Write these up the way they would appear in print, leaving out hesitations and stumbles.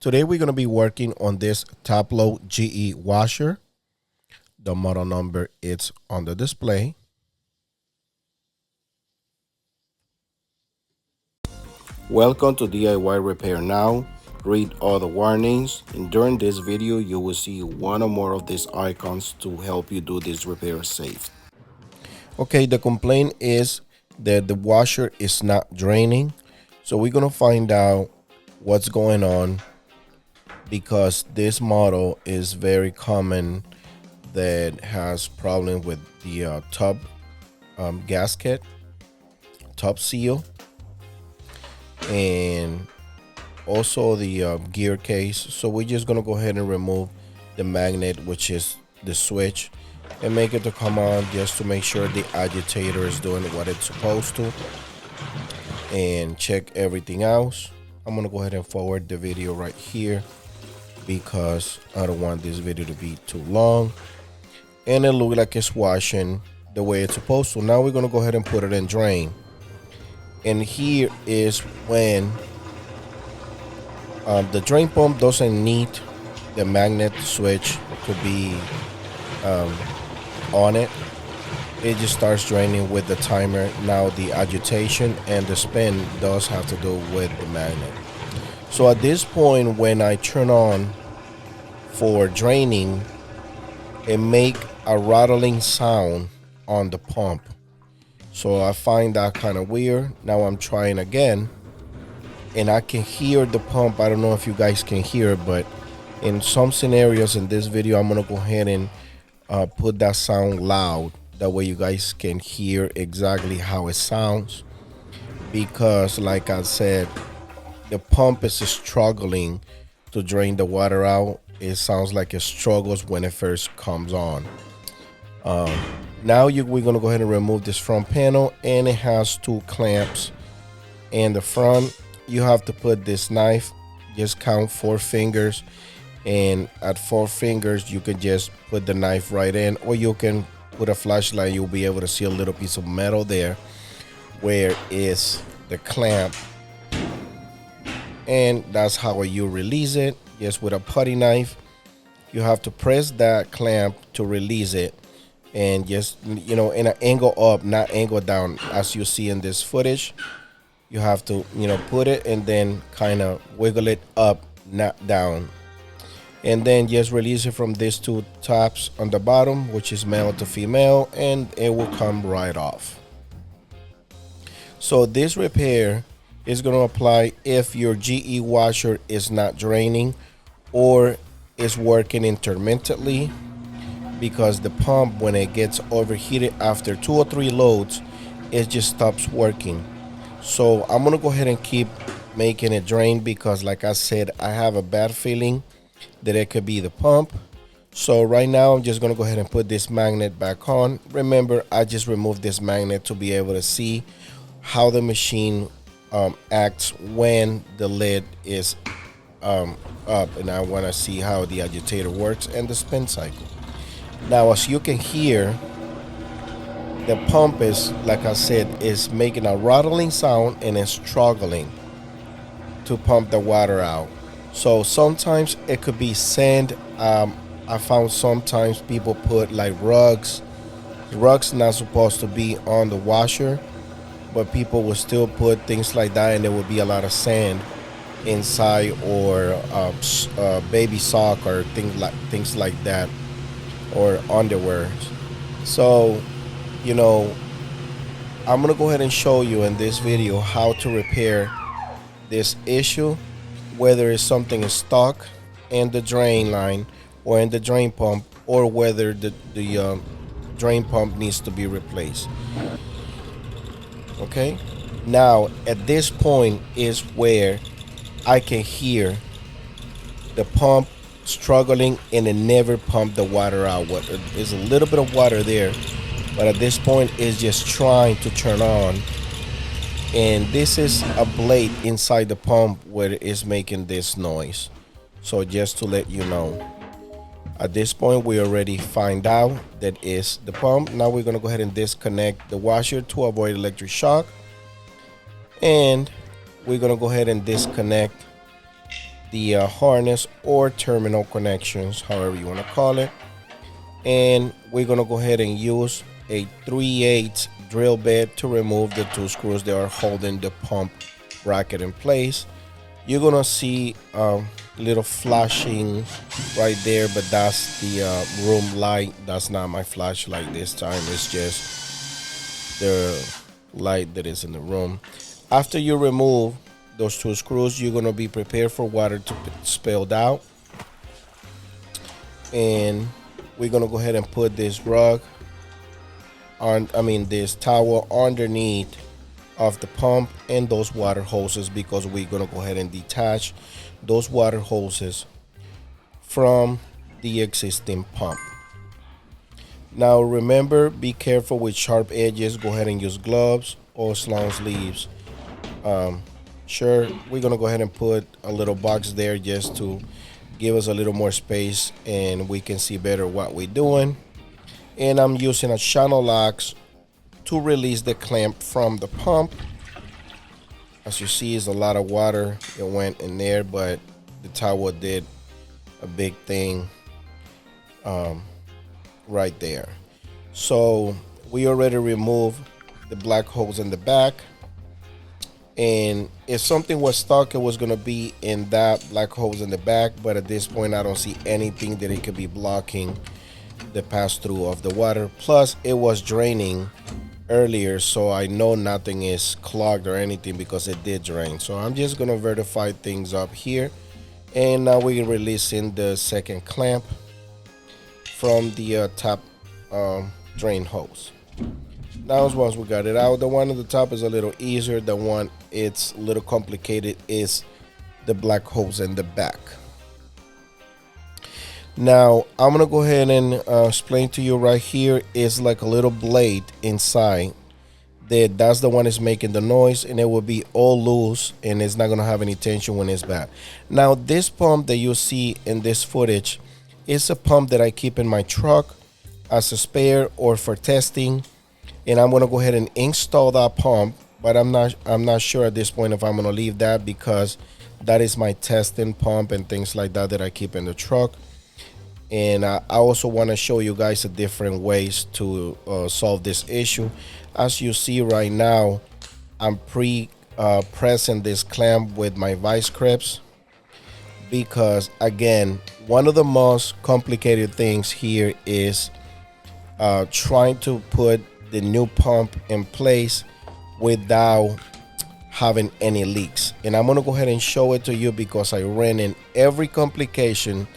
Today we're going to be working on this top load GE washer. The model number is on the display. Welcome to DIY Repair Now. Read all the warnings, and during this video you will see one or more of these icons to help you do this repair safe. Okay, the complaint is that the washer is not draining, so we're going to find out what's going on, because this model is very common that has problem with the tub gasket, top seal, and also the gear case. So we're just gonna go ahead and remove the magnet, which is the switch, and make it to come on, just to make sure the agitator is doing what it's supposed to, and check everything else. I'm gonna go ahead and forward the video right here because I don't want this video to be too long, and it looks like it's washing the way it's supposed to. Now we're gonna go ahead and put it in drain, and here is when the drain pump doesn't need the magnet switch to be on it. It just starts draining with the timer. Now the agitation and the spin does have to do with the magnet. So at this point, when I turn on for draining, it make a rattling sound on the pump. So I find that kind of weird. Now I'm trying again, and I can hear the pump. I don't know if you guys can hear it, but in some scenarios in this video, I'm gonna go ahead and put that sound loud. That way you guys can hear exactly how it sounds, because like I said, the pump is struggling to drain the water out. It sounds like it struggles when it first comes on. Now we're gonna go ahead and remove this front panel, and it has two clamps in the front. You have to put this knife, just count 4 fingers, and at 4 fingers you can just put the knife right in, or you can put a flashlight. You'll be able to see a little piece of metal there where is the clamp, and that's how you release it. Just with a putty knife, you have to press that clamp to release it, and just, you know, in an angle up, not angle down, as you see in this footage. You have to, you know, put it and then kind of wiggle it up, not down, and then just release it from these 2 tabs on the bottom, which is male to female, and it will come right off. So this repair is going to apply if your GE washer is not draining or is working intermittently, because the pump, when it gets overheated after 2 or 3 loads, it just stops working. So I'm gonna go ahead and keep making it drain, because like I said, I have a bad feeling that it could be the pump. So right now I'm just gonna go ahead and put this magnet back on. Remember, I just removed this magnet to be able to see how the machine acts when the lid is up, and I want to see how the agitator works and the spin cycle. Now, as you can hear, the pump is, like I said, is making a rattling sound and is struggling to pump the water out. So sometimes it could be sand. I found sometimes people put like rugs. Rugs not supposed to be on the washer, but people will still put things like that, and there will be a lot of sand inside, or baby sock or things like that, or underwear. So, you know, I'm gonna go ahead and show you in this video how to repair this issue, whether it's something is stuck in the drain line or in the drain pump, or whether the drain pump needs to be replaced. Okay, now at this point is where I can hear the pump struggling, and it never pumped the water out. There's a little bit of water there, but at this point it's just trying to turn on, and this is a blade inside the pump where it is making this noise. So just to let you know, at this point we already find out that is the pump. Now we're going to go ahead and disconnect the washer to avoid electric shock, and we're going to go ahead and disconnect the harness or terminal connections, however you want to call it. And we're going to go ahead and use a 3/8 drill bit to remove the 2 screws that are holding the pump bracket in place. You're going to see a little flashing right there, but that's the room light. That's not my flashlight this time. It's just the light that is in the room. After you remove those 2 screws, you're going to be prepared for water to spill out. And we're going to go ahead and put this rug on, this towel underneath of the pump and those water hoses, because we're going to go ahead and detach those water hoses from the existing pump. Now remember, be careful with sharp edges. Go ahead and use gloves or long sleeves. Sure, we're going to go ahead and put a little box there just to give us a little more space and we can see better what we're doing. And I'm using a channel locks to release the clamp from the pump. As you see, it's a lot of water that went in there, but the towel did a big thing right there. So we already removed the black holes in the back, and if something was stuck, it was going to be in that black holes in the back, but at this point I don't see anything that it could be blocking the pass through of the water. Plus it was draining earlier, so I know nothing is clogged or anything because it did drain. So I'm just going to verify things up here, and now we're releasing the second clamp from the top drain hose. Now once we got it out, the one at the top is a little easier. The one it's a little complicated is the black hose in the back. Now I'm gonna go ahead and explain to you right here is like a little blade inside that's the one is making the noise, and it will be all loose and it's not gonna have any tension when it's bad. Now this pump that you see in this footage is a pump that I keep in my truck as a spare or for testing, and I'm gonna go ahead and install that pump, but I'm not sure at this point if I'm gonna leave that, because that is my testing pump and things like that I keep in the truck. And I also want to show you guys the different ways to solve this issue. As you see right now, I'm pressing this clamp with my vice grips, because again, one of the most complicated things here is trying to put the new pump in place without having any leaks. And I'm gonna go ahead and show it to you because I ran in every complication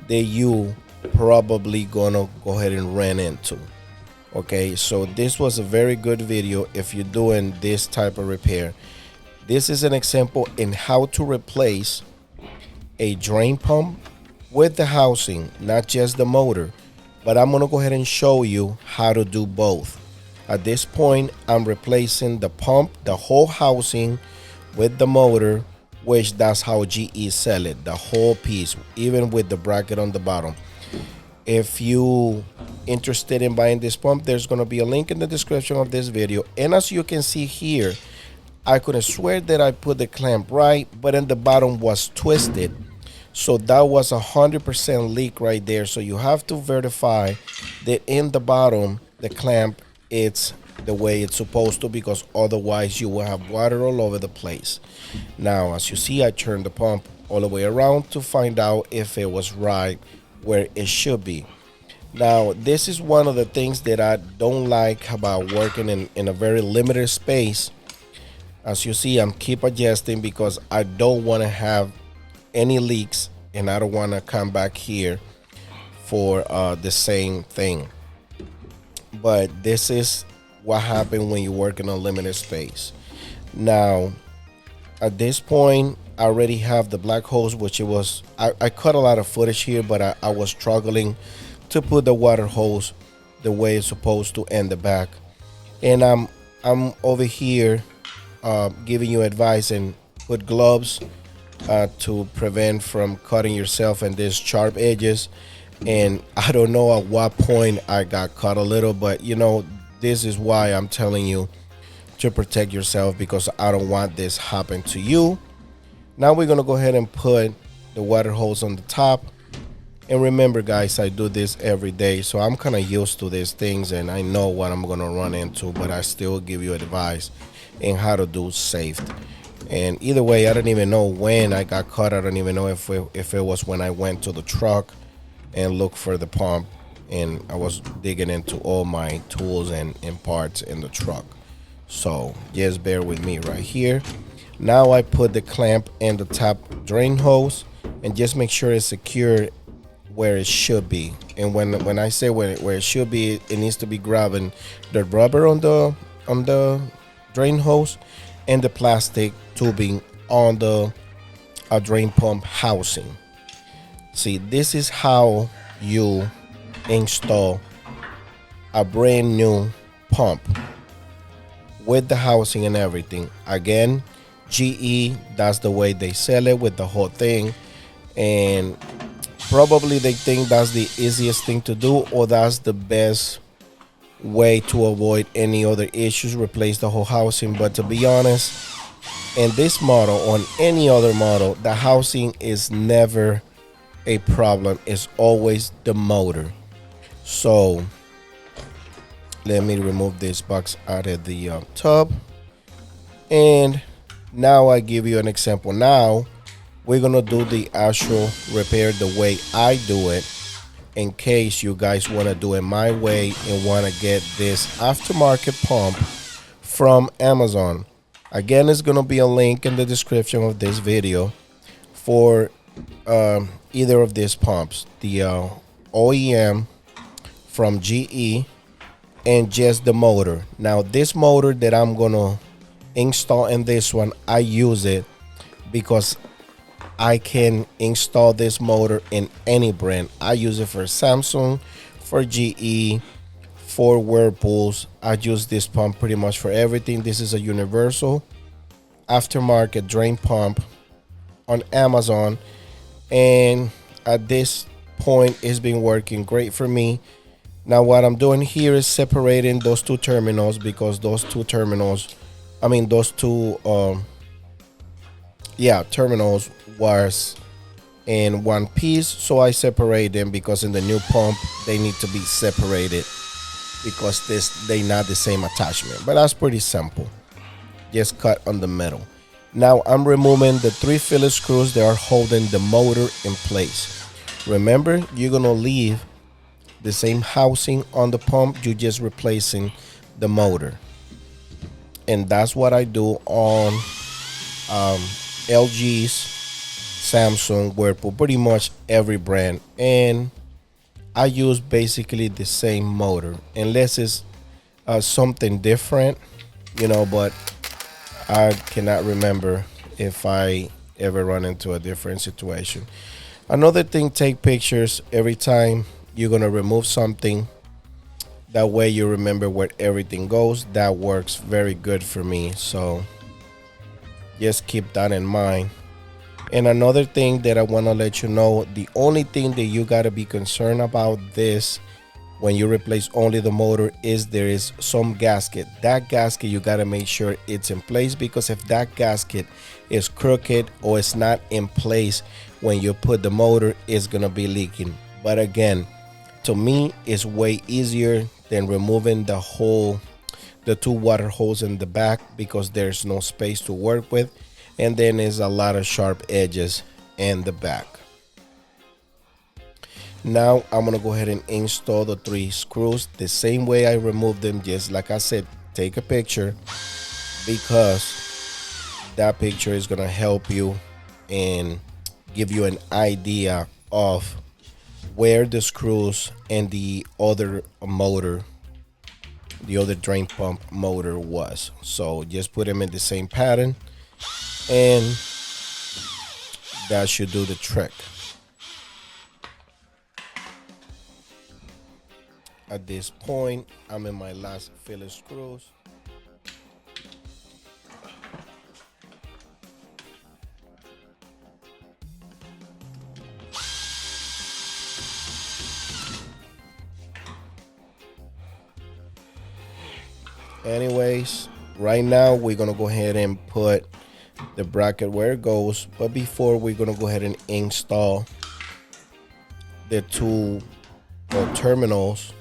that you probably gonna go ahead and run into. Okay, so this was a very good video if you're doing this type of repair. This is an example in how to replace a drain pump with the housing, not just the motor, but I'm gonna go ahead and show you how to do both. At this point, I'm replacing the pump, the whole housing, with the motor, which that's how GE sell it, the whole piece, even with the bracket on the bottom. If you interested in buying this pump, there's going to be a link in the description of this video. And as you can see here, I could have swear that I put the clamp right, but in the bottom was twisted. So that was 100% leak right there. So you have to verify that in the bottom, the clamp, it's the way it's supposed to, because otherwise you will have water all over the place. Now, as you see, I turned the pump all the way around to find out if it was right where it should be. Now, this is one of the things that I don't like about working in a very limited space. As you see, I'm keep adjusting because I don't want to have any leaks, and I don't want to come back here for the same thing. But this is what happened when you work in a limited space. Now, at this point, I already have the black hose, which it was, I cut a lot of footage here, but I was struggling to put the water hose the way it's supposed to in the back. And I'm over here giving you advice, and put gloves to prevent from cutting yourself in these sharp edges. And I don't know at what point I got cut a little, but you know, this is why I'm telling you to protect yourself, because I don't want this happen to you. Now we're gonna go ahead and put the water hose on the top. And remember, guys, I do this every day, so I'm kind of used to these things and I know what I'm going to run into, but I still give you advice in how to do safety. And either way, I don't even know when I got caught. I don't even know if it was when I went to the truck and looked for the pump and I was digging into all my tools and parts in the truck. So just bear with me right here. Now I put the clamp in the top drain hose and just make sure it's secure where it should be. And when I say where it should be, it needs to be grabbing the rubber on the drain hose and the plastic tubing on the drain pump housing. See, this is how you install a brand new pump with the housing and everything. Again, GE, that's the way they sell it with the whole thing. And probably they think that's the easiest thing to do, or that's the best way to avoid any other issues, replace the whole housing. But to be honest, in this model, on any other model, the housing is never a problem. It's always the motor. So let me remove this box out of the tub. And now I give you an example. Now we're gonna do the actual repair the way I do it, in case you guys want to do it my way and want to get this aftermarket pump from Amazon. Again, it's gonna be a link in the description of this video for either of these pumps, the OEM from GE and just the motor. Now this motor that I'm gonna install in this one, I use it because I can install this motor in any brand. I use it for Samsung, for GE, for Whirlpools. I use this pump pretty much for everything. This is a universal aftermarket drain pump on Amazon, and at this point it's been working great for me. Now what I'm doing here is separating those two terminals, because those two terminals, terminals was in one piece. So I separate them because in the new pump they need to be separated because they not the same attachment. But that's pretty simple. Just cut on the middle. Now I'm removing the 3 Phillips screws that are holding the motor in place. Remember, you're gonna leave the same housing on the pump, you're just replacing the motor. And that's what I do on LG's, Samsung, Whirlpool, pretty much every brand. And I use basically the same motor, unless it's something different, but I cannot remember if I ever run into a different situation. Another thing, take pictures every time you're gonna remove something. That way you remember where everything goes. That works very good for me. So just keep that in mind. And another thing that I want to let you know, the only thing that you got to be concerned about this when you replace only the motor is there is some gasket. That gasket, you got to make sure it's in place, because if that gasket is crooked or it's not in place when you put the motor, it's going to be leaking. But again, to me, it's way easier than removing the 2 water holes in the back, because there's no space to work with, and then there's a lot of sharp edges in the back. Now I'm gonna go ahead and install the 3 screws the same way I removed them. Just like I said, take a picture, because that picture is gonna help you and give you an idea of where the screws and the other motor, the other drain pump motor was. So just put them in the same pattern and that should do the trick. At this point, I'm in my last Phillips screws. Anyways, right now we're gonna go ahead and put the bracket where it goes. But before, we're gonna go ahead and install the two terminals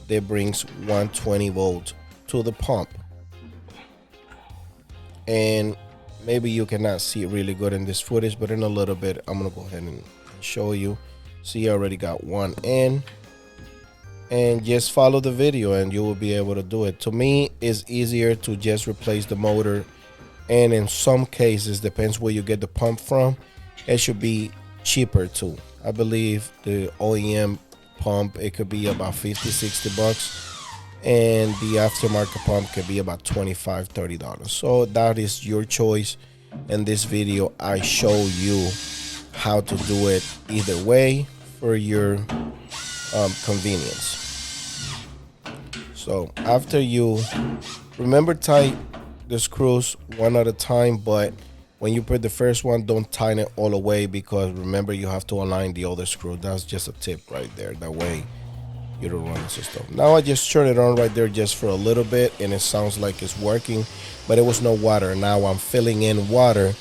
that brings 120 volts to the pump. And maybe you cannot see it really good in this footage, but in a little bit I'm gonna go ahead and show you. See, I already got one in, and just follow the video and you will be able to do it. To me, it's easier to just replace the motor, and in some cases, depends where you get the pump from, it should be cheaper too. I believe the OEM pump, it could be about 50-60 bucks, and the aftermarket pump could be about $25-30. So that is your choice. In this video, I show you how to do it either way for your convenience. So after you remember, tight the screws one at a time, but when you put the first one, don't tighten it all the way, because remember, you have to align the other screw. That's just a tip right there. That way you don't run into stuff. Now I just turned it on right there just for a little bit, and it sounds like it's working, but it was no water. Now I'm filling in water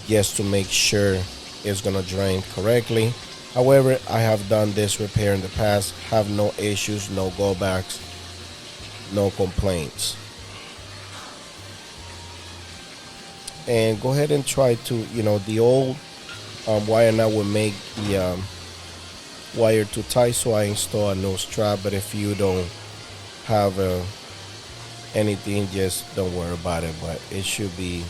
just to make sure it's gonna drain correctly. However, I have done this repair in the past, have no issues, no go backs, no complaints. And go ahead and try to, the old wire nut would make the wire too tight, so I install a new strap. But if you don't have anything, just don't worry about it. But it should be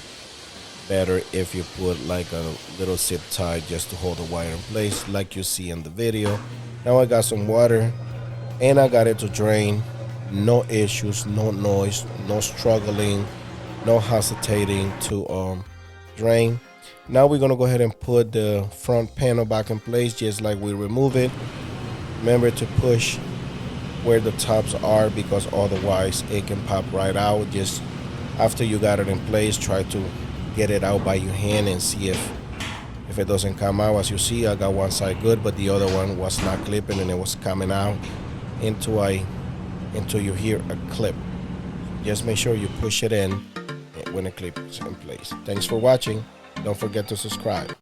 better if you put like a little zip tie just to hold the wire in place, like you see in the video. Now I got some water and I got it to drain. No issues, no noise, no struggling, no hesitating to drain. Now we're gonna go ahead and put the front panel back in place just like we remove it. Remember to push where the tops are, because otherwise it can pop right out. Just after you got it in place, try to get it out by your hand and see if it doesn't come out. As you see, I got one side good, but the other one was not clipping and it was coming out until you hear a clip. Just make sure you push it in when it clips in place. Thanks for watching. Don't forget to subscribe.